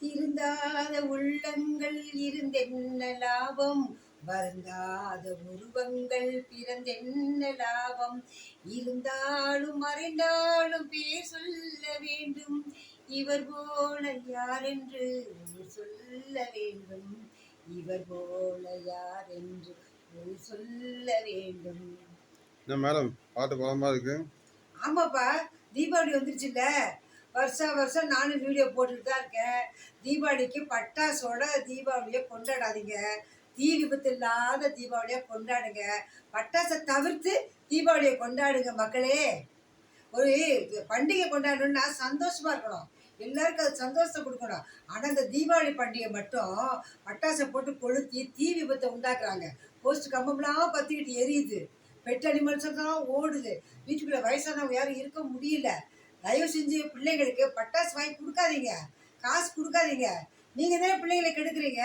திருந்தாத உள்ளங்கள் இருந்தென்ன லாபம், வருந்தாத உருவங்கள் பிறந்தென்ன லாபம். இருந்தாலும் மறைந்தாலும் பேர் சொல்ல வேண்டும், இவர் போல யாரென்று சொல்ல வேண்டும், இவர் போல யாரென்று சொல்ல வேண்டும். என்ன மேடம் பாட்டு பலமா இருக்கு? ஆமாப்பா, தீபாவளி வந்துருச்சுல்ல. வருஷம் நானும் வீடியோ போட்டுட்டு தான் இருக்கேன். தீபாவளிக்கு பட்டாசோட தீபாவளியை கொண்டாடாதீங்க. தீ விபத்து இல்லாத தீபாவளியை கொண்டாடுங்க. பட்டாசை தவிர்த்து தீபாவளியை கொண்டாடுங்க மக்களே. ஒரு பண்டிகை கொண்டாடணும்னா சந்தோஷமா இருக்கணும், எல்லாருக்கும் அது சந்தோஷத்தை கொடுக்கணும். ஆனால் இந்த தீபாவளி பண்டிகை மட்டும் பட்டாசை போட்டு கொளுத்தி தீ விபத்தை உண்டாக்குறாங்க. போஸ்ட் கம்பம்லாம் பற்றிக்கிட்டு எரியுது, பெட் அனிமல்ஸ் தான் ஓடுது, வீட்டுக்குள்ள வயசானவங்க யாரும் இருக்க முடியல. தயவு செஞ்சு பிள்ளைங்களுக்கு பட்டாசு வாங்கி கொடுக்காதீங்க, காசு கொடுக்காதீங்க. நீங்கள் தானே பிள்ளைங்களை கெடுக்குறீங்க.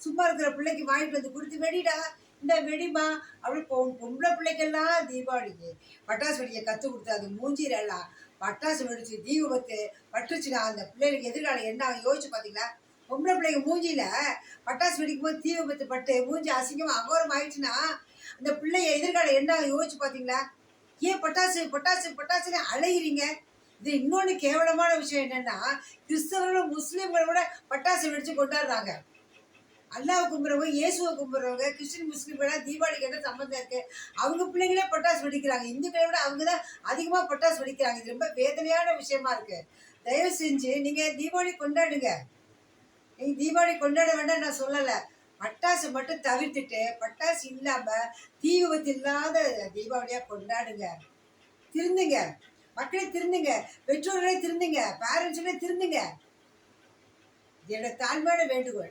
சும்மா இருக்கிற பிள்ளைக்கு வாங்கிட்டு வந்து கொடுத்து வெடிடா, இந்த வெடிமா அப்படி பொம்பளை பிள்ளைக்கெல்லாம் தீபாவளிக்கு பட்டாசு வெடிக்க கற்றுக் கொடுத்து அது மூஞ்சிரெல்லாம் பட்டாசு வெடிச்சு தீ விபத்து பட்டுச்சுன்னா அந்த பிள்ளைகளுக்கு எதிர்காலம் என்ன யோசிச்சு பார்த்தீங்களா? பொம்பளை பிள்ளைங்க மூஞ்சியில பட்டாசு வெடிக்கும் போது தீ விபத்து பட்டு மூஞ்சி அசிங்கமாக அகோரம் ஆயிடுச்சுன்னா அந்த பிள்ளைய எதிர்காலம் என்ன யோசிச்சு பார்த்தீங்களா? ஏன் பட்டாசு பட்டாசு பட்டாசுன்னு அலைகிறீங்க? இது இன்னொன்று கேவலமான விஷயம் என்னன்னா, கிறிஸ்தவர்களும் முஸ்லீம்களை விட பட்டாசு வெடிச்சு கொண்டாடுறாங்க. அல்லாவை கும்பிட்றவங்க, இயேசுவை கும்பிட்றவங்க, கிறிஸ்டின் முஸ்லீம்களாம் தீபாவளிக்கு என்ன சம்மந்தம் இருக்கு? அவங்க பிள்ளைங்களே பட்டாசு வெடிக்கிறாங்க. இந்துக்களை விட அவங்க தான் அதிகமாக பட்டாசு வெடிக்கிறாங்க. இது ரொம்ப வேதனையான விஷயமா இருக்கு. தயவு செஞ்சு நீங்கள் தீபாவளி கொண்டாடுங்க. நீங்கள் தீபாவளி கொண்டாட வேண்டாம் நான் சொல்லலை. பட்டாசு மட்டும் தவிர்த்துட்டு பட்டாசு இல்லாமல் தீ விபத்து இல்லாத தீபாவளியாக கொண்டாடுங்க. திருந்துங்க மக்களே, திருந்துங்க. பெற்றோர்களே திருந்துங்க, பேரண்ட்ஸுகளே திருந்துங்க. என்னோட தாழ்மையான வேண்டுகோள்.